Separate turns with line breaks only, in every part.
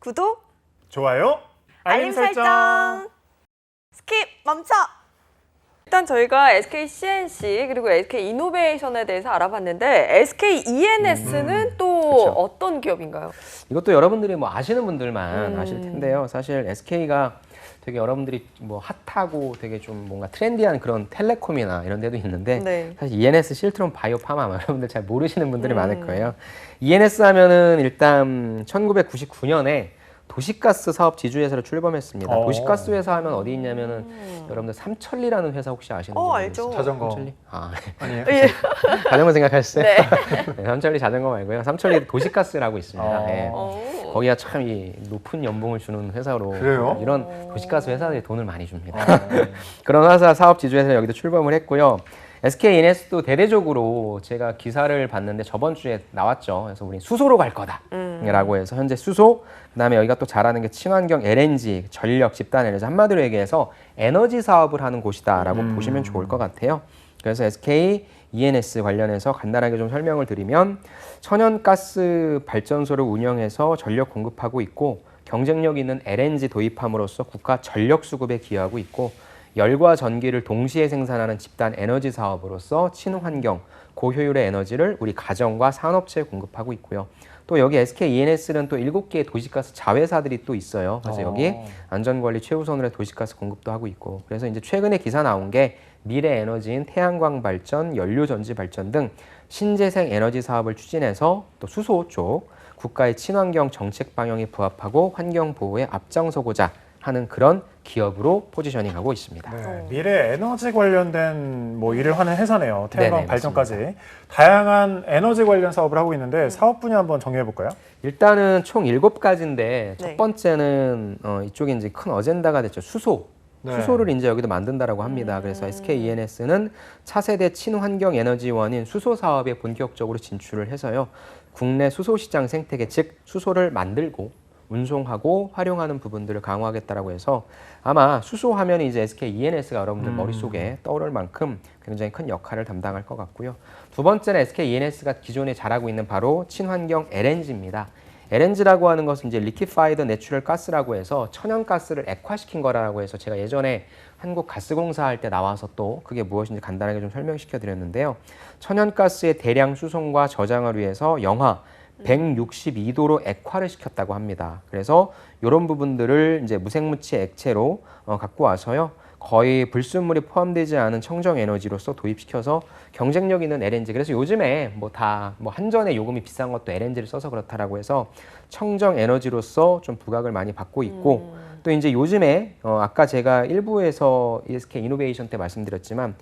구독,
좋아요,
알림 설정. 스킵 멈춰. 일단 저희가 SK CNC 그리고 SK 이노베이션에 대해서 알아봤는데 SK ENS는 또
그쵸.
어떤 기업인가요?
이것도 여러분들이 뭐 아시는 분들만 아실 텐데요. 사실 SK가 되게 여러분들이 뭐 핫하고 되게 좀 뭔가 트렌디한 그런 텔레콤이나 이런 데도 있는데
네.
사실 ENS 실트론 바이오 파마 여러분들 잘 모르시는 분들이 많을 거예요. ENS 하면은 일단 1999년에 도시가스 사업 지주회사로 출범했습니다. 도시가스 회사 하면 어디 있냐면은 여러분들 삼천리라는 회사 혹시 아시는 분
알죠.
자전거.
삼천리? 아,
아니에요?
예.
자전거 생각하셨어요?
네.
네, 삼천리 자전거 말고요. 삼천리 도시가스라고 있습니다.
어.
네.
오.
거기가 참 이 높은 연봉을 주는 회사로
그래요?
이런 도시가스 회사들이 돈을 많이 줍니다.
어.
그런 회사 사업 지주회사 여기도 출범을 했고요. SK ENS도 대대적으로 제가 기사를 봤는데 저번 주에 나왔죠. 그래서 우리 수소로 갈 거다라고 해서 현재 수소, 그다음에 여기가 또 잘하는 게 친환경 LNG, 전력, 집단 에너지 한마디로 얘기해서 에너지 사업을 하는 곳이다라고 보시면 좋을 것 같아요. 그래서 SK ENS 관련해서 간단하게 좀 설명을 드리면 천연가스 발전소를 운영해서 전력 공급하고 있고 경쟁력 있는 LNG 도입함으로써 국가 전력 수급에 기여하고 있고 열과 전기를 동시에 생산하는 집단 에너지 사업으로서 친환경, 고효율의 에너지를 우리 가정과 산업체에 공급하고 있고요. 또 여기 SK ENS는 또 7개의 도시가스 자회사들이 또 있어요. 그래서 여기 안전관리 최우선으로 도시가스 공급도 하고 있고 그래서 이제 최근에 기사 나온 게 미래 에너지인 태양광 발전, 연료전지 발전 등 신재생 에너지 사업을 추진해서 또 수소 쪽 국가의 친환경 정책 방향에 부합하고 환경 보호에 앞장서고자 하는 그런 기업으로 포지셔닝하고 있습니다.
네, 미래 에너지 관련된 뭐 일을 하는 회사네요. 태양광
네네,
발전까지. 다양한 에너지 관련 사업을 하고 있는데 사업 분야 한번 정리해 볼까요?
일단은 총 7가지인데
네.
첫 번째는 이쪽에 이제 큰 어젠다가 됐죠. 수소.
네.
수소를 이제 여기도 만든다라고 합니다. 그래서 SK ENS는 차세대 친환경 에너지원인 수소 사업에 본격적으로 진출을 해서요. 국내 수소 시장 생태계 즉 수소를 만들고 운송하고 활용하는 부분들을 강화하겠다라고 해서 아마 수소하면 이제 SK ENS가 여러분들 머릿속에 떠오를 만큼 굉장히 큰 역할을 담당할 것 같고요. 두 번째는 SK ENS가 기존에 잘하고 있는 바로 친환경 LNG입니다. LNG라고 하는 것은 이제 리퀴파이드 내추럴 가스라고 해서 천연가스를 액화시킨 거라고 해서 제가 예전에 한국가스공사 할 때 나와서 또 그게 무엇인지 간단하게 좀 설명시켜 드렸는데요. 천연가스의 대량 수송과 저장을 위해서 영하 162도로 액화를 시켰다고 합니다. 그래서 이런 부분들을 이제 무색무취 액체로 갖고 와서요. 거의 불순물이 포함되지 않은 청정 에너지로서 도입시켜서 경쟁력 있는 LNG. 그래서 요즘에 뭐 한전의 요금이 비싼 것도 LNG를 써서 그렇다라고 해서 청정 에너지로서 좀 부각을 많이 받고 있고 또 이제 요즘에 아까 제가 일부에서 SK 이노베이션 때 말씀드렸지만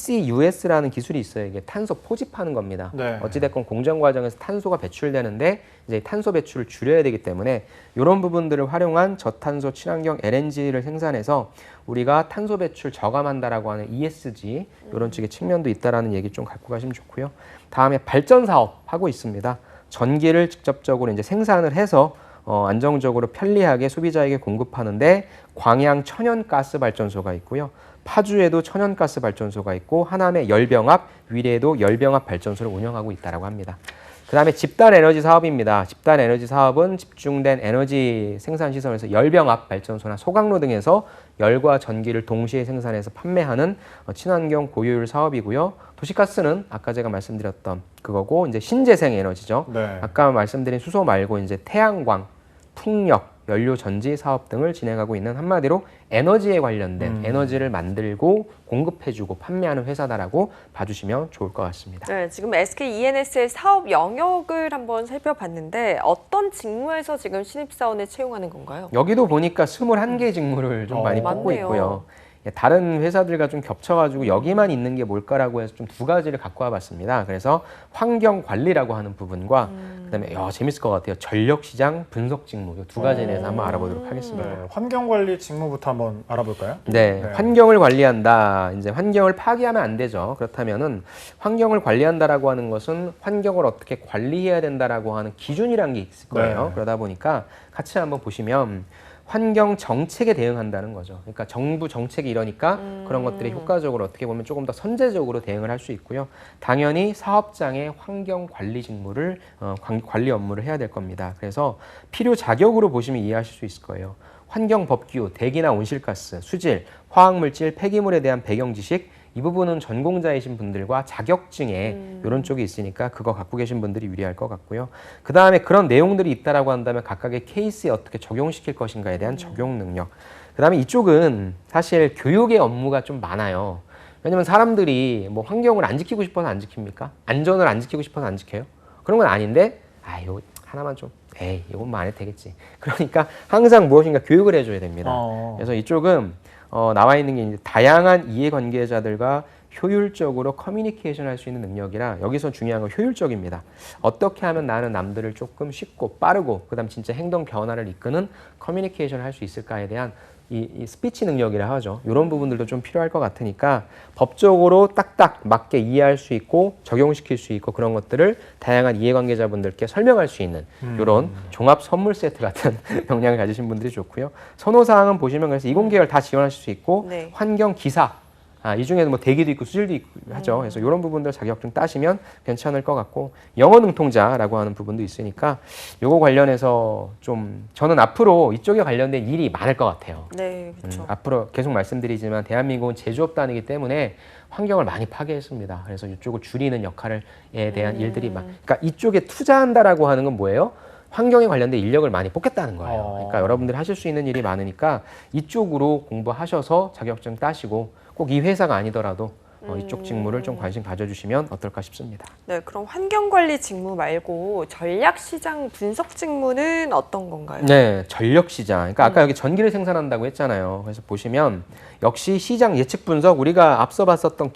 CCUS라는 기술이 있어요. 이게 탄소 포집하는 겁니다.
네.
어찌됐건 공정 과정에서 탄소가 배출되는데 이제 탄소 배출을 줄여야 되기 때문에 이런 부분들을 활용한 저탄소 친환경 LNG를 생산해서 우리가 탄소 배출 저감한다라고 하는 ESG 이런 쪽의 측면도 있다라는 얘기 좀 갖고 가시면 좋고요. 다음에 발전 사업 하고 있습니다. 전기를 직접적으로 이제 생산을 해서 안정적으로 편리하게 소비자에게 공급하는데 광양 천연가스 발전소가 있고요. 파주에도 천연가스 발전소가 있고 하남의 열병합, 위례에도 열병합 발전소를 운영하고 있다고 합니다. 그 다음에 집단 에너지 사업입니다. 집단 에너지 사업은 집중된 에너지 생산 시설에서 열병합 발전소나 소각로 등에서 열과 전기를 동시에 생산해서 판매하는 친환경 고효율 사업이고요. 도시가스는 아까 제가 말씀드렸던 그거고 이제 신재생 에너지죠.
네.
아까 말씀드린 수소 말고 이제 태양광, 풍력, 연료 전지 사업 등을 진행하고 있는 한마디로 에너지에 관련된 에너지를 만들고 공급해주고 판매하는 회사다라고 봐주시면 좋을 것 같습니다.
네, 지금 SK ENS의 사업 영역을 한번 살펴봤는데 어떤 직무에서 지금 신입사원을 채용하는 건가요?
여기도 보니까 21개 직무를 좀 많이 뽑고
맞네요.
있고요. 다른 회사들과 좀 겹쳐가지고 여기만 있는 게 뭘까라고 해서 좀 두 가지를 갖고 와봤습니다. 그래서 환경 관리라고 하는 부분과 그다음에 재밌을 것 같아요. 전력 시장 분석 직무 이 두 가지에 대해서 한번 알아보도록 하겠습니다.
네, 환경관리 직무부터 한번 알아볼까요?
네,
네.
환경을 관리한다. 이제 환경을 파괴하면 안 되죠. 그렇다면은 환경을 관리한다라고 하는 것은 환경을 어떻게 관리해야 된다라고 하는 기준이란 게 있을 거예요.
네.
그러다 보니까 같이 한번 보시면 환경 정책에 대응한다는 거죠. 그러니까 정부 정책이 이러니까 그런 것들이 효과적으로 어떻게 보면 조금 더 선제적으로 대응을 할 수 있고요. 당연히 사업장의 환경 관리 직무를 관리 업무를 해야 될 겁니다. 그래서 필요 자격으로 보시면 이해하실 수 있을 거예요. 환경 법규, 대기나 온실가스, 수질, 화학물질, 폐기물에 대한 배경 지식 이 부분은 전공자이신 분들과 자격증에 이런 쪽이 있으니까 그거 갖고 계신 분들이 유리할 것 같고요. 그 다음에 그런 내용들이 있다라고 한다면 각각의 케이스에 어떻게 적용시킬 것인가에 대한 적용 능력. 그 다음에 이쪽은 사실 교육의 업무가 좀 많아요. 왜냐면 사람들이 뭐 환경을 안 지키고 싶어서 안 지킵니까? 안전을 안 지키고 싶어서 안 지켜요? 그런 건 아닌데, 이거 하나만 좀, 이건 뭐 안 해도 되겠지. 그러니까 항상 무엇인가 교육을 해줘야 됩니다. 그래서 이쪽은 나와 있는 게 이제 다양한 이해관계자들과 효율적으로 커뮤니케이션 할 수 있는 능력이라 여기서 중요한 건 효율적입니다. 어떻게 하면 나는 남들을 조금 쉽고 빠르고 그다음 진짜 행동 변화를 이끄는 커뮤니케이션을 할 수 있을까에 대한 이 스피치 능력이라 하죠. 이런 부분들도 좀 필요할 것 같으니까 법적으로 딱딱 맞게 이해할 수 있고 적용시킬 수 있고 그런 것들을 다양한 이해관계자분들께 설명할 수 있는 이런 종합 선물 세트 같은 역량을 가지신 분들이 좋고요. 선호사항은 보시면 그래서 이공계열 다 지원하실 수 있고
네.
환경 기사 이 중에도 뭐 대기도 있고 수질도 있고 하죠. 그래서 이런 부분들 자격증 따시면 괜찮을 것 같고 영어 능통자라고 하는 부분도 있으니까 요거 관련해서 좀 저는 앞으로 이쪽에 관련된 일이 많을 것 같아요.
네, 그렇죠.
앞으로 계속 말씀드리지만 대한민국은 제조업 단위이기 때문에 환경을 많이 파괴했습니다. 그래서 이쪽을 줄이는 역할에 대한 일들이 그러니까 이쪽에 투자한다라고 하는 건 뭐예요? 환경에 관련된 인력을 많이 뽑겠다는 거예요. 그러니까 여러분들이 하실 수 있는 일이 많으니까 이쪽으로 공부하셔서 자격증 따시고 꼭 이 회사가 아니더라도 이쪽 직무를 좀 관심 가져주시면 어떨까 싶습니다.
네, 그럼 환경관리 직무 말고 전략시장 분석 직무는 어떤 건가요?
네, 전력시장. 그러니까 아까 여기 전기를 생산한다고 했잖아요. 그래서 보시면 역시 시장 예측 분석 우리가 앞서 봤었던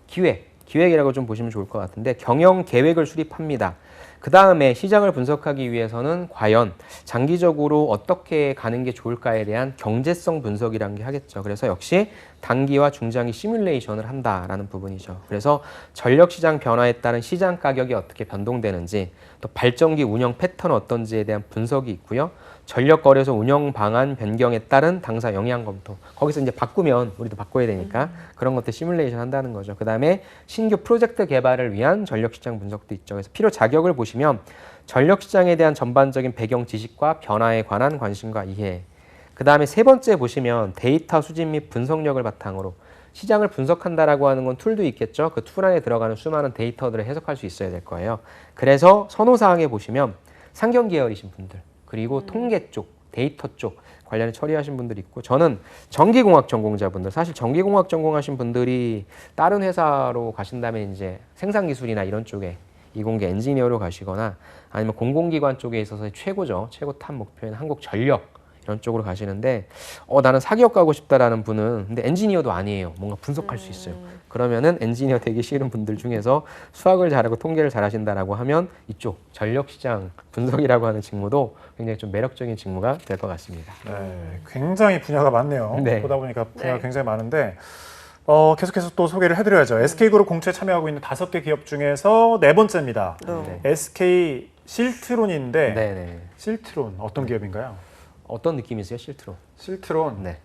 기획이라고 좀 보시면 좋을 것 같은데 경영 계획을 수립합니다. 그 다음에 시장을 분석하기 위해서는 과연 장기적으로 어떻게 가는 게 좋을까에 대한 경제성 분석이라는 게 하겠죠. 그래서 역시 단기와 중장기 시뮬레이션을 한다라는 부분이죠. 그래서 전력시장 변화에 따른 시장 가격이 어떻게 변동되는지 또 발전기 운영 패턴 어떤지에 대한 분석이 있고요. 전력거래소 운영 방안 변경에 따른 당사 영향 검토. 거기서 이제 바꾸면 우리도 바꿔야 되니까 그런 것들 시뮬레이션 한다는 거죠. 그 다음에 신규 프로젝트 개발을 위한 전력시장 분석도 있죠. 그래서 필요 자격을 보시면 전력시장에 대한 전반적인 배경 지식과 변화에 관한 관심과 이해. 그 다음에 세 번째 보시면 데이터 수집 및 분석력을 바탕으로 시장을 분석한다라고 하는 건 툴도 있겠죠. 그 툴 안에 들어가는 수많은 데이터들을 해석할 수 있어야 될 거예요. 그래서 선호사항에 보시면 상경 계열이신 분들 그리고 통계 쪽, 데이터 쪽 관련해 처리하신 분들이 있고 저는 전기공학 전공자분들 사실 전기공학 전공하신 분들이 다른 회사로 가신다면 이제 생산기술이나 이런 쪽에 이공계 엔지니어로 가시거나 아니면 공공기관 쪽에 있어서 최고죠. 최고 탑 목표인 한국전력 이런 쪽으로 가시는데 나는 사기업 가고 싶다라는 분은 근데 엔지니어도 아니에요. 뭔가 분석할 수 있어요. 그러면은 엔지니어 되기 싫은 분들 중에서 수학을 잘하고 통계를 잘하신다라고 하면 이쪽 전력시장 분석이라고 하는 직무도 굉장히 좀 매력적인 직무가 될 것 같습니다.
네, 굉장히 분야가 많네요.
네.
보다 보니까 분야가
네.
굉장히 많은데 계속해서 또 소개를 해드려야죠. SK그룹 공채 참여하고 있는 5개 기업 중에서 네 번째입니다.
네.
SK 실트론인데
네네.
실트론 어떤 기업인가요?
어떤 느낌이세요, 실트론?
실트론
네.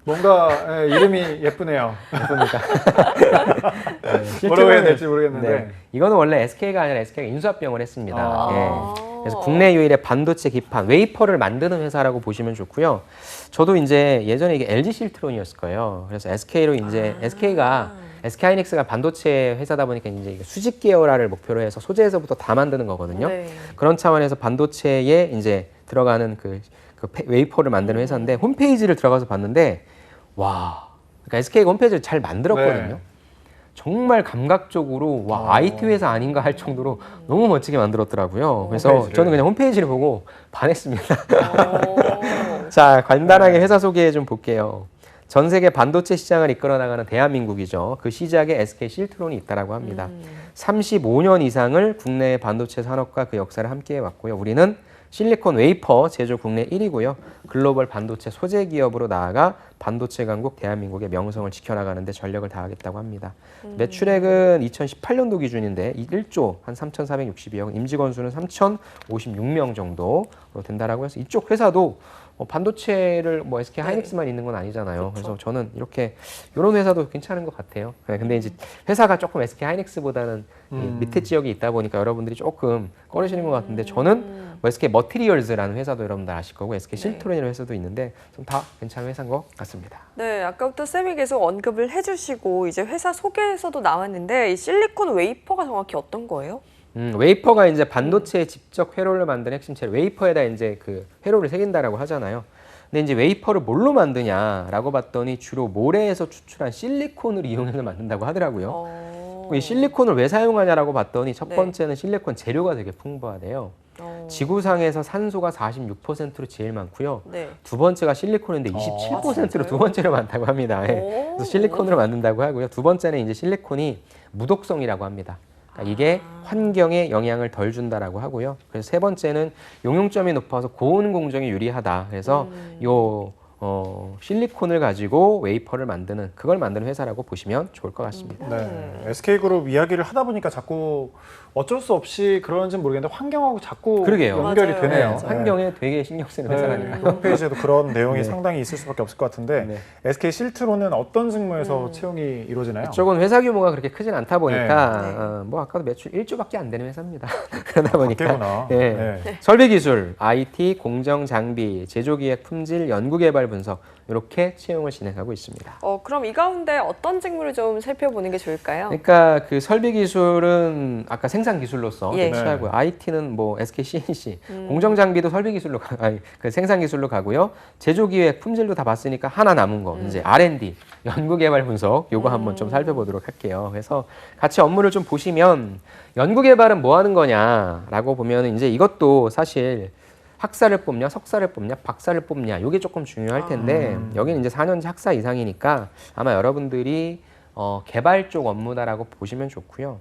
뭔가 이름이 예쁘네요.
예쁩니까?
뭐라고 해야 될지 모르겠는데
네. 이거는 원래 SK가 아니라 SK가 인수합병을 했습니다.
아.
그래서 국내 유일의 반도체 기판, 웨이퍼를 만드는 회사라고 보시면 좋고요. 저도 이제 예전에 이게 LG 실트론이었을 거예요. 그래서 SK로 이제 SK하이닉스가 반도체 회사다 보니까 이제 수직 계열화를 목표로 해서 소재에서부터 다 만드는 거거든요.
네.
그런 차원에서 반도체에 이제 들어가는 그 웨이퍼를 만드는 회사인데 홈페이지를 들어가서 봤는데 와, 그러니까 SK가 홈페이지를 잘 만들었거든요.
네.
정말 감각적으로 와 IT 회사 아닌가 할 정도로 너무 멋지게 만들었더라고요. 그래서
홈페이지를.
저는 그냥 홈페이지를 보고 반했습니다.
오.
자, 간단하게 회사 소개 좀 볼게요. 전 세계 반도체 시장을 이끌어 나가는 대한민국이죠. 그 시작에 SK 실트론이 있다라고 합니다. 35년 이상을 국내 반도체 산업과 그 역사를 함께 해왔고요. 우리는 실리콘 웨이퍼 제조 국내 1위고요. 글로벌 반도체 소재 기업으로 나아가 반도체 강국 대한민국의 명성을 지켜나가는 데 전력을 다하겠다고 합니다. 매출액은 2018년도 기준인데 1조 한 3,462억, 임직원 수는 3,056명 정도로 된다라고 해서 이쪽 회사도 반도체를 뭐 SK 하이닉스만 있는 건 아니잖아요. 그래서 저는 이렇게 이런 회사도 괜찮은 것 같아요. 네, 근데 이제 회사가 조금 SK 하이닉스보다는 이 밑에 지역이 있다 보니까 여러분들이 조금 꺼리시는 것 같은데 저는 뭐 SK 머티리얼즈라는 회사도 여러분들 아실 거고 SK 실트론이라는 회사도 있는데 좀 다 괜찮은 회사인 것 같습니다.
네, 아까부터 쌤이 계속 언급을 해주시고 이제 회사 소개에서도 나왔는데 이 실리콘 웨이퍼가 정확히 어떤 거예요?
웨이퍼가 이제 반도체에 직접 회로를 만드는 핵심 재료. 웨이퍼에다 이제 그 회로를 새긴다라고 하잖아요. 근데 이제 웨이퍼를 뭘로 만드냐라고 봤더니 주로 모래에서 추출한 실리콘을 이용해서 만든다고 하더라고요. 이 실리콘을 왜 사용하냐라고 봤더니 첫 번째는 실리콘 재료가 되게 풍부하대요. 지구상에서 산소가 46%로 제일 많고요.
네.
두 번째가 실리콘인데 27%로 두 번째로 많다고 합니다. 예. 그래서 실리콘으로 만든다고 하고요. 두 번째는 이제 실리콘이 무독성이라고 합니다. 그러니까 이게 환경에 영향을 덜 준다라고 하고요. 그래서 세 번째는 용융점이 높아서 고온 공정이 유리하다. 그래서 실리콘을 가지고 웨이퍼를 만드는 그걸 만드는 회사라고 보시면 좋을 것 같습니다.
네, SK그룹 이야기를 하다 보니까 자꾸 어쩔 수 없이 그런지는 모르겠는데 환경하고 자꾸
그러게요.
연결이
맞아요.
되네요.
네, 환경에 되게 신경 쓰는 회사라니까요.
홈페이지에도 그런 내용이
네.
상당히 있을 수밖에 없을 것 같은데
네.
SK 실트로는 어떤 직무에서 채용이 이루어지나요?
이쪽은 회사 규모가 그렇게 크진 않다 보니까
네.
뭐 아까도 매출 1조밖에 안 되는 회사입니다. 그러다 보니까
밖에구나.
네.
네.
설비 기술, IT, 공정 장비, 제조 기획, 품질, 연구 개발 분석 이렇게 채용을 진행하고 있습니다.
그럼 이 가운데 어떤 직무를 좀 살펴보는 게 좋을까요?
그러니까 그 설비 기술은 아까 생산 기술로서
예.
대체하고요. IT는 뭐 SK CNC, 공정 장비도 설비 기술로 그 생산 기술로 가고요. 제조 기획, 품질도 다 봤으니까 하나 남은 거 이제 R&D, 연구 개발 분석 요거 한번 좀 살펴보도록 할게요. 그래서 같이 업무를 좀 보시면 연구 개발은 뭐 하는 거냐라고 보면 이제 이것도 사실 학사를 뽑냐, 석사를 뽑냐, 박사를 뽑냐 이게 조금 중요할 텐데 여기는 이제 4년제 학사 이상이니까 아마 여러분들이 개발 쪽 업무다라고 보시면 좋고요.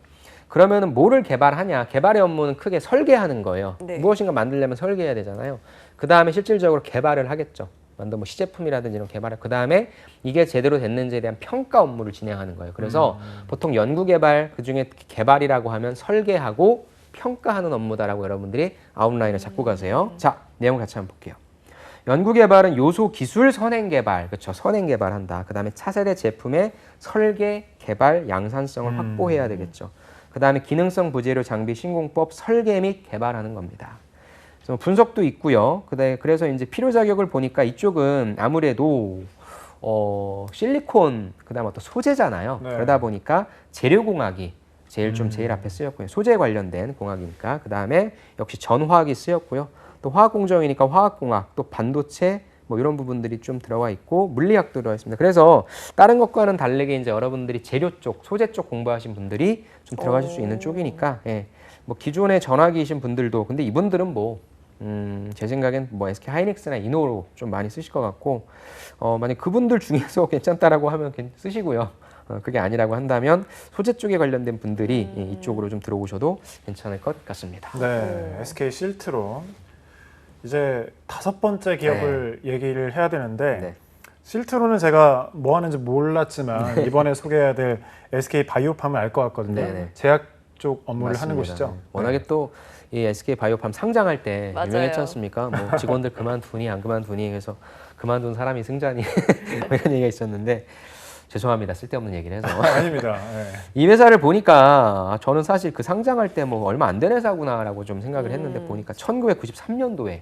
그러면은 뭐를 개발하냐? 개발의 업무는 크게 설계하는 거예요.
네.
무엇인가 만들려면 설계해야 되잖아요. 그 다음에 실질적으로 개발을 하겠죠. 뭐 시제품이라든지 이런 개발을. 그 다음에 이게 제대로 됐는지에 대한 평가 업무를 진행하는 거예요. 그래서 보통 연구 개발 그중에 개발이라고 하면 설계하고 평가하는 업무다라고 여러분들이 아웃라인을 잡고 가세요. 자, 내용 같이 한번 볼게요. 연구 개발은 요소 기술 선행 개발, 그렇죠? 선행 개발한다. 그 다음에 차세대 제품의 설계, 개발, 양산성을 확보해야 되겠죠. 그 다음에 기능성 부재료 장비 신공법 설계 및 개발하는 겁니다. 그래서 분석도 있고요. 그래서 이제 필요 자격을 보니까 이쪽은 아무래도 실리콘, 그 다음 어떤 소재잖아요.
네.
그러다 보니까 재료공학이 제일 앞에 쓰였고요. 소재 관련된 공학이니까. 그 다음에 역시 전화학이 쓰였고요. 또 화학공정이니까 화학공학, 또 반도체 뭐 이런 부분들이 좀 들어와 있고 물리학도 들어와 있습니다. 그래서 다른 것과는 다르게 이제 여러분들이 재료 쪽, 소재 쪽 공부하신 분들이 좀 들어가실 수 있는 쪽이니까 예. 뭐 기존에 전화기이신 분들도 근데 이분들은 뭐 제 생각엔 뭐 SK 하이닉스나 이노로 좀 많이 쓰실 것 같고 만약 그분들 중에서 괜찮다라고 하면 쓰시고요. 그게 아니라고 한다면 소재 쪽에 관련된 분들이 이쪽으로 좀 들어오셔도 괜찮을 것 같습니다.
네, SK 실트론 이제 5번째 기업을 얘기를 해야 되는데
네.
실트론은 제가 뭐 하는지 몰랐지만 이번에 소개해야 될 SK 바이오팜을 알 것 같거든요.
네네.
제약 쪽 업무를
맞습니다.
하는 곳이죠.
네. 워낙에 또 이 SK 바이오팜 상장할 때
맞아요.
유명했지 않습니까? 뭐 직원들 그만두니 안 그만두니 그래서 그만둔 사람이 승자니 뭐 이런 얘기가 있었는데 죄송합니다. 쓸데없는 얘기를 해서.
아닙니다. 네.
이 회사를 보니까 저는 사실 그 상장할 때 뭐 얼마 안 된 회사구나라고 좀 생각을 했는데 보니까 1993년도에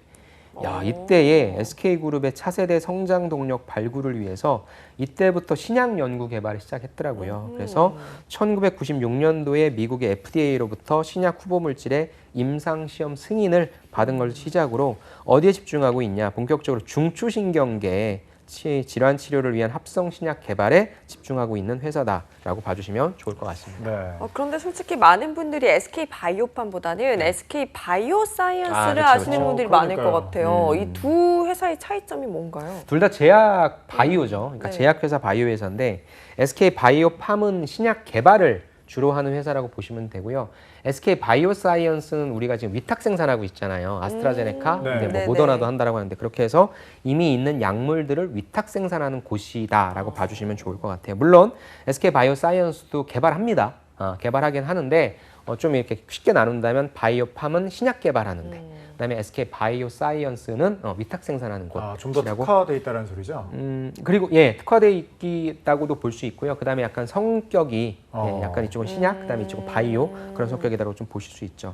야, 이때에 SK그룹의 차세대 성장 동력 발굴을 위해서 이때부터 신약 연구 개발을 시작했더라고요. 그래서 1996년도에 미국의 FDA로부터 신약 후보 물질의 임상 시험 승인을 받은 걸 시작으로 어디에 집중하고 있냐? 본격적으로 중추신경계에 질환 치료를 위한 합성 신약 개발에 집중하고 있는 회사다라고 봐주시면 좋을 것 같습니다.
네.
그런데 솔직히 많은 분들이 SK 바이오팜보다는 SK 바이오사이언스를
그쵸,
아시는
그쵸.
분들이 많을 것
그러니까요.
같아요. 이 두 회사의 차이점이 뭔가요?
둘 다 제약 바이오죠. 그러니까
네.
제약회사 바이오 회사인데 SK 바이오팜은 신약 개발을 주로 하는 회사라고 보시면 되고요. SK 바이오사이언스는 우리가 지금 위탁 생산하고 있잖아요. 아스트라제네카,
네.
근데 뭐
네네.
모더나도 한다라고 하는데 그렇게 해서 이미 있는 약물들을 위탁 생산하는 곳이다라고 봐주시면 좋을 것 같아요. 물론 SK 바이오사이언스도 개발합니다. 개발하긴 하는데 좀 이렇게 쉽게 나눈다면 바이오팜은 신약 개발하는데 그다음에 SK 바이오사이언스는 위탁 생산하는 곳이라고.
좀 더 특화돼 있다는 소리죠.
그리고 있다고도 볼 수 있고요. 그다음에 약간 성격이 약간 이쪽은 신약, 그다음에 이쪽은 바이오 그런 성격이라고 좀 보실 수 있죠.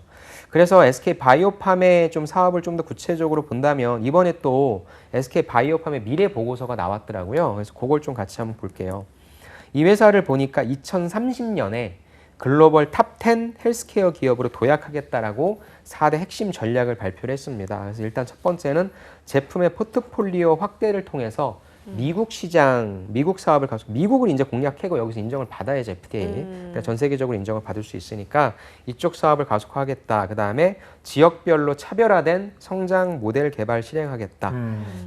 그래서 SK 바이오팜의 좀 사업을 좀 더 구체적으로 본다면 이번에 또 SK 바이오팜의 미래 보고서가 나왔더라고요. 그래서 그걸 좀 같이 한번 볼게요. 이 회사를 보니까 2030년에 글로벌 탑 10 헬스케어 기업으로 도약하겠다라고 4대 핵심 전략을 발표를 했습니다. 그래서 일단 첫 번째는 제품의 포트폴리오 확대를 통해서 미국 시장, 미국 사업을 가서 미국을 이제 공략하고 여기서 인정을 받아야지 FDA. 그러니까 전 세계적으로 인정을 받을 수 있으니까 이쪽 사업을 가속화하겠다. 그 다음에 지역별로 차별화된 성장 모델 개발 실행하겠다.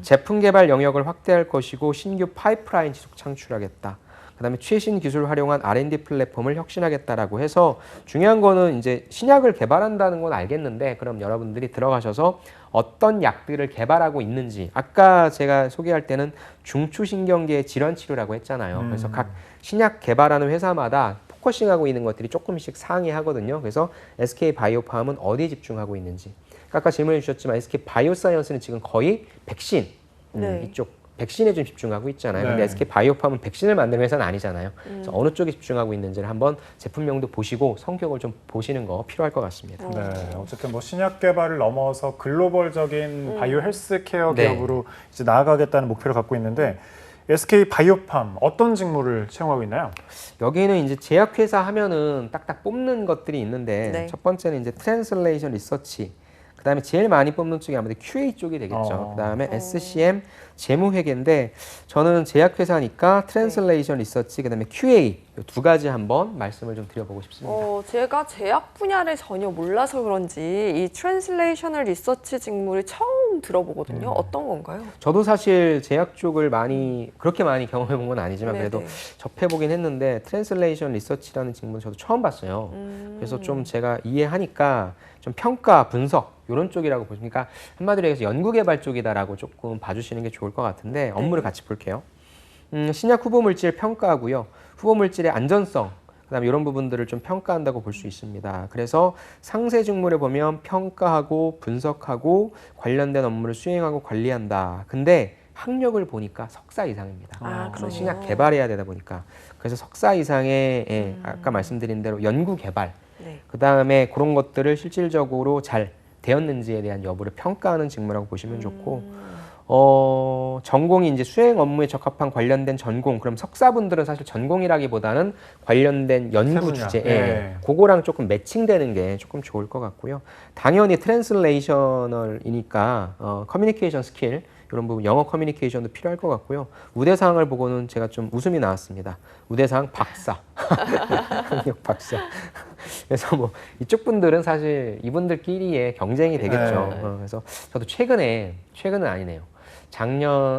제품 개발 영역을 확대할 것이고 신규 파이프라인 지속 창출하겠다. 그다음에 최신 기술 활용한 R&D 플랫폼을 혁신하겠다라고 해서 중요한 거는 이제 신약을 개발한다는 건 알겠는데 그럼 여러분들이 들어가셔서 어떤 약들을 개발하고 있는지 아까 제가 소개할 때는 중추신경계 질환 치료라고 했잖아요. 그래서 각 신약 개발하는 회사마다 포커싱하고 있는 것들이 조금씩 상이하거든요. 그래서 SK 바이오팜은 어디에 집중하고 있는지 아까 질문해 주셨지만 SK 바이오사이언스는 지금 거의 백신 이쪽 백신에 좀 집중하고 있잖아요. 근데 SK 바이오팜은 백신을 만드는 회사는 아니잖아요. 그래서 어느 쪽에 집중하고 있는지를 한번 제품명도 보시고 성격을 좀 보시는 거 필요할 것 같습니다.
네, 어쨌든 뭐 신약 개발을 넘어서 글로벌적인 바이오 헬스케어 기업으로 이제 나아가겠다는 목표를 갖고 있는데 SK 바이오팜 어떤 직무를 채용하고 있나요?
여기는 이제 제약회사 하면은 딱딱 뽑는 것들이 있는데 첫 번째는 이제 트랜슬레이션 리서치. 그다음에 제일 많이 뽑는 쪽이 아무래도 QA 쪽이 되겠죠. 그다음에 SCM 재무회계인데 저는 제약회사니까 트랜슬레이션 리서치 그다음에 QA 이 두 가지 한번 말씀을 좀 드려보고 싶습니다.
제가 제약 분야를 전혀 몰라서 그런지 이 트랜슬레이셔널 리서치 직무를 처음 들어보거든요. 어떤 건가요?
저도 사실 제약 쪽을 그렇게 많이 경험해 본 건 아니지만 그래도 접해보긴 했는데 트랜슬레이션 리서치라는 직무는 저도 처음 봤어요. 그래서 좀 제가 이해하니까 좀 평가, 분석 이런 쪽이라고 보시니까 한마디로 해서 연구개발 쪽이다라고 조금 봐주시는 게 좋을 것 같은데 업무를 같이 볼게요. 신약 후보 물질 평가하고요. 후보 물질의 안전성, 그다음에 이런 부분들을 좀 평가한다고 볼 수 있습니다. 그래서 상세 직무를 보면 평가하고 분석하고 관련된 업무를 수행하고 관리한다. 근데 학력을 보니까 석사 이상입니다. 그래서 신약 개발해야 되다 보니까 그래서 석사 이상의 아까 말씀드린 대로 연구 개발, 그다음에 그런 것들을 실질적으로 잘 되었는지에 대한 여부를 평가하는 직무라고 보시면 좋고. 전공이 이제 수행 업무에 적합한 관련된 전공. 그럼 석사분들은 사실 전공이라기보다는 관련된 연구 주제, 그거랑 조금 매칭되는 게 조금 좋을 것 같고요. 당연히 트랜슬레이셔널이니까 커뮤니케이션 스킬 이런 부분 영어 커뮤니케이션도 필요할 것 같고요. 우대사항을 보고는 제가 좀 웃음이 나왔습니다. 우대사항 박사, 학력 박사. 그래서 뭐 이쪽 분들은 사실 이분들끼리의 경쟁이 되겠죠. 그래서 저도 최근은 아니네요.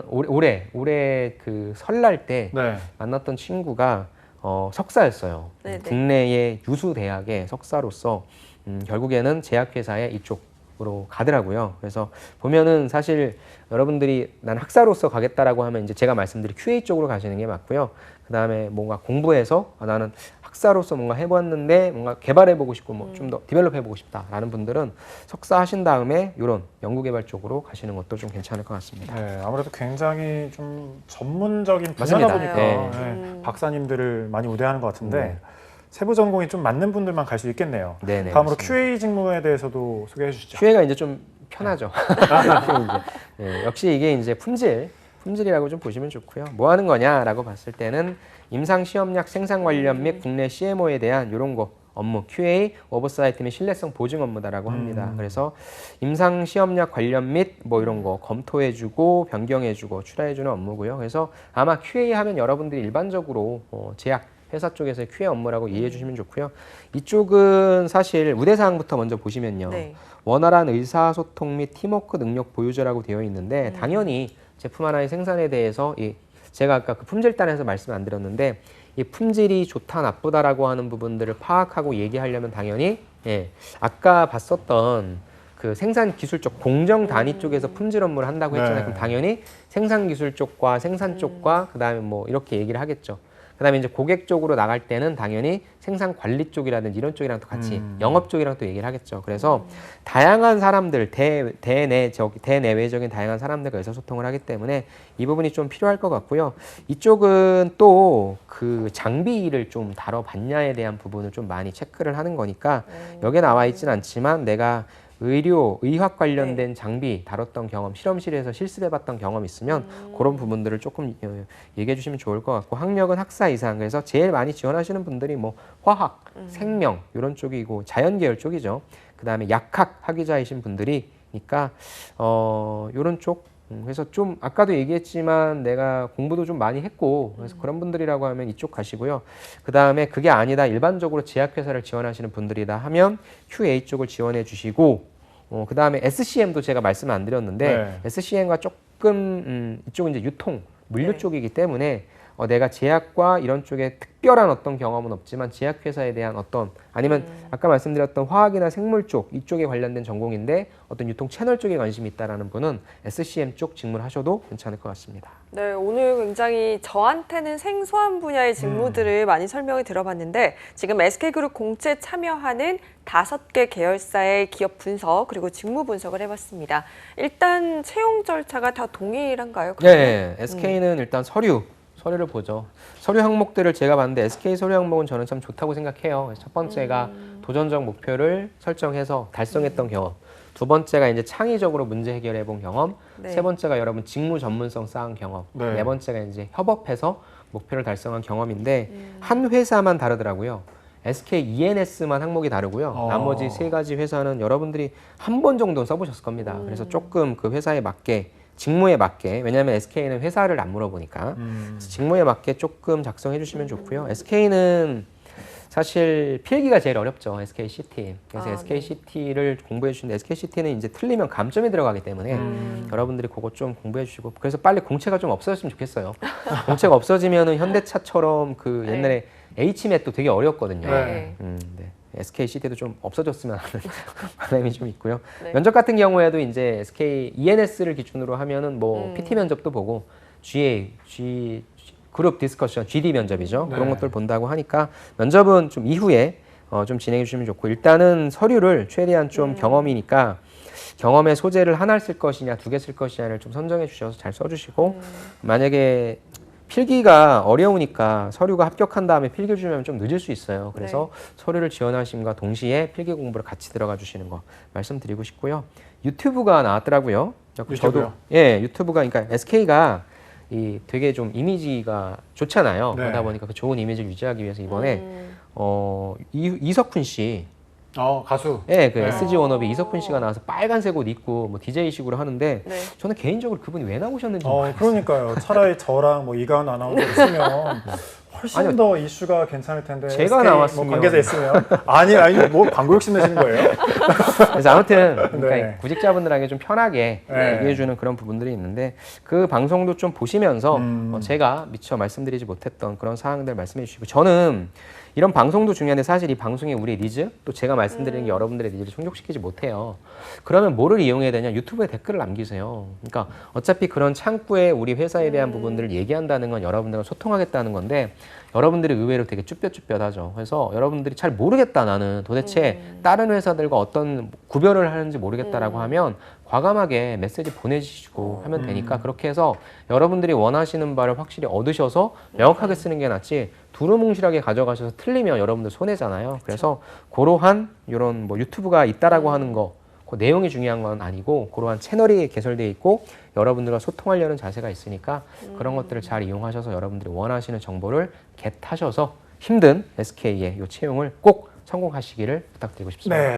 올해 그 설날 때 만났던 친구가 석사였어요. 국내의 유수 대학의 석사로서 결국에는 제약회사의 이쪽으로 가더라고요. 그래서 보면은 사실 여러분들이 난 학사로서 가겠다라고 하면 이제 제가 말씀드린 QA 쪽으로 가시는 게 맞고요. 그 다음에 뭔가 공부해서 나는 학사로서 뭔가 해봤는데 뭔가 개발해보고 싶고 뭐 좀 더 디벨롭해보고 싶다라는 분들은 석사 하신 다음에 이런 연구개발 쪽으로 가시는 것도 좀 괜찮을 것 같습니다.
네, 아무래도 굉장히 좀 전문적인 분야다 보니까 박사님들을 많이 우대하는 것 같은데 세부 전공이 좀 맞는 분들만 갈 수 있겠네요. 다음으로 맞습니다. QA 직무에 대해서도 소개해 주시죠.
QA가 이제 좀 편하죠. 역시 이게 이제 품질이라고 좀 보시면 좋고요. 뭐 하는 거냐라고 봤을 때는 임상시험약 생산 관련 및 국내 CMO에 대한 이런 거 업무 QA 오버사이트 및 신뢰성 보증 업무다라고 합니다. 그래서 임상시험약 관련 및 뭐 이런 거 검토해주고 변경해주고 출하해주는 업무고요. 그래서 아마 QA 하면 여러분들이 일반적으로 제약 회사 쪽에서의 QA 업무라고 이해해 주시면 좋고요. 이쪽은 사실 우대사항부터 먼저 보시면요. 원활한 의사소통 및 팀워크 능력 보유자라고 되어 있는데 당연히 제품 하나의 생산에 대해서 제가 아까 그 품질단에서 말씀 안 드렸는데 이 품질이 좋다 나쁘다라고 하는 부분들을 파악하고 얘기하려면 당연히 아까 봤었던 그 생산 기술 쪽 공정 단위 쪽에서 품질 업무를 한다고 했잖아요. 그럼 당연히 생산 기술 쪽과 생산 쪽과 그다음에 뭐 이렇게 얘기를 하겠죠. 그다음에 이제 고객 쪽으로 나갈 때는 당연히 생산 관리 쪽이라든지 이런 쪽이랑 또 같이 영업 쪽이랑 또 얘기를 하겠죠. 그래서 다양한 사람들, 대내외적인 다양한 사람들과 의사소통을 하기 때문에 이 부분이 좀 필요할 것 같고요. 이쪽은 또 그 장비를 좀 다뤄봤냐에 대한 부분을 좀 많이 체크를 하는 거니까 여기에 나와 있진 않지만 내가 의학 관련된 장비 다뤘던 경험, 실험실에서 실습해봤던 경험 있으면 그런 부분들을 조금 얘기해 주시면 좋을 것 같고, 학력은 학사 이상. 그래서 제일 많이 지원하시는 분들이 뭐 화학, 생명 이런 쪽이고 자연 계열 쪽이죠. 그 다음에 약학 학위자이신 분들이니까 이런 쪽. 그래서 좀 아까도 얘기했지만 내가 공부도 좀 많이 했고 그래서 그런 분들이라고 하면 이쪽 가시고요. 그 다음에 그게 아니다 일반적으로 제약회사를 지원하시는 분들이다 하면 QA 쪽을 지원해 주시고, 그 다음에 SCM도 제가 말씀을 안 드렸는데 SCM과 조금 이쪽은 이제 유통 물류 쪽이기 때문에 내가 제약과 이런 쪽에 특별한 어떤 경험은 없지만 제약회사에 대한 어떤, 아니면 아까 말씀드렸던 화학이나 생물 쪽 이쪽에 관련된 전공인데 어떤 유통 채널 쪽에 관심이 있다라는 분은 SCM 쪽 직무를 하셔도 괜찮을 것 같습니다.
네, 오늘 굉장히 저한테는 생소한 분야의 직무들을 많이 설명을 들어봤는데 지금 SK그룹 공채 참여하는 5개 계열사의 기업 분석 그리고 직무 분석을 해봤습니다. 일단 채용 절차가 다 동일한가요?
네, SK는 일단 서류를 보죠. 서류 항목들을 제가 봤는데 SK 서류 항목은 저는 참 좋다고 생각해요. 첫 번째가 도전적 목표를 설정해서 달성했던 경험. 두 번째가 이제 창의적으로 문제 해결해 본 경험. 세 번째가 여러분 직무 전문성 쌓은 경험. 네 번째가 이제 협업해서 목표를 달성한 경험인데 한 회사만 다르더라고요. SK ENS만 항목이 다르고요. 나머지 3가지 회사는 여러분들이 한 번 정도 써보셨을 겁니다. 그래서 조금 그 회사에 맞게 직무에 맞게, 왜냐하면 SK는 회사를 안 물어보니까 직무에 맞게 조금 작성해 주시면 좋고요. SK는 사실 필기가 제일 어렵죠. SKCT. 그래서 SKCT를 공부해 주시는데 SKCT는 이제 틀리면 감점이 들어가기 때문에 여러분들이 그거 좀 공부해 주시고, 그래서 빨리 공채가 좀 없어졌으면 좋겠어요. 공채가 없어지면은 현대차처럼 그 옛날에 HMAT도 되게 어려웠거든요. 네. SKCT도 좀 없어졌으면 하는 바람이 좀 있고요. 면접 같은 경우에도 이제 SK ENS를 기준으로 하면은 뭐 PT 면접도 보고 그룹 디스커션 GD 면접이죠. 그런 것들 본다고 하니까 면접은 좀 이후에 좀 진행해 주시면 좋고, 일단은 서류를 최대한 좀 경험이니까 경험의 소재를 하나 쓸 것이냐 2개 쓸 것이냐를 좀 선정해 주셔서 잘 써주시고, 만약에 필기가 어려우니까 서류가 합격한 다음에 필기 주면 좀 늦을 수 있어요. 그래서 서류를 지원하심과 동시에 필기 공부를 같이 들어가 주시는 거 말씀드리고 싶고요. 유튜브가 나왔더라고요. 저도 유튜브가, 그러니까 SK가 되게 좀 이미지가 좋잖아요. 그러다 보니까 그 좋은 이미지를 유지하기 위해서 이번에 이석훈 씨,
가수.
그 SG 워너비 이석훈 씨가 나와서 빨간색 옷 입고 뭐 DJ식으로 하는데 저는 개인적으로 그분이 왜 나오셨는지 모르겠어요.
그러니까요. 차라리 저랑 뭐 이가은 아나운서 있으면 훨씬 더 이슈가 괜찮을 텐데.
제가 나왔으면
뭐 관계자 있으면 아니 뭐 광고 욕심 내시는 거예요?
그래서 아무튼 그러니까 구직자분들에게 좀 편하게 얘기해주는 그런 부분들이 있는데 그 방송도 좀 보시면서 제가 미처 말씀드리지 못했던 그런 사항들 말씀해 주시고, 저는 이런 방송도 중요한데 사실 이 방송이 우리의 니즈, 또 제가 말씀드리는 게 여러분들의 니즈를 충족시키지 못해요. 그러면 뭐를 이용해야 되냐? 유튜브에 댓글을 남기세요. 그러니까 어차피 그런 창구에 우리 회사에 대한 부분들을 얘기한다는 건 여러분들과 소통하겠다는 건데, 여러분들이 의외로 되게 쭈뼛쭈뼛하죠. 그래서 여러분들이 잘 모르겠다, 나는 도대체 다른 회사들과 어떤 구별을 하는지 모르겠다라고 하면 과감하게 메시지 보내주시고 하면 되니까, 그렇게 해서 여러분들이 원하시는 바를 확실히 얻으셔서 명확하게 쓰는 게 낫지 두루뭉실하게 가져가셔서 틀리면 여러분들 손해잖아요. 그래서 그러한 이런 뭐 유튜브가 있다라고 하는 거, 그 내용이 중요한 건 아니고 그러한 채널이 개설되어 있고 여러분들과 소통하려는 자세가 있으니까 그런 것들을 잘 이용하셔서 여러분들이 원하시는 정보를 겟하셔서 힘든 SK의 이 채용을 꼭 성공하시기를 부탁드리고 싶습니다.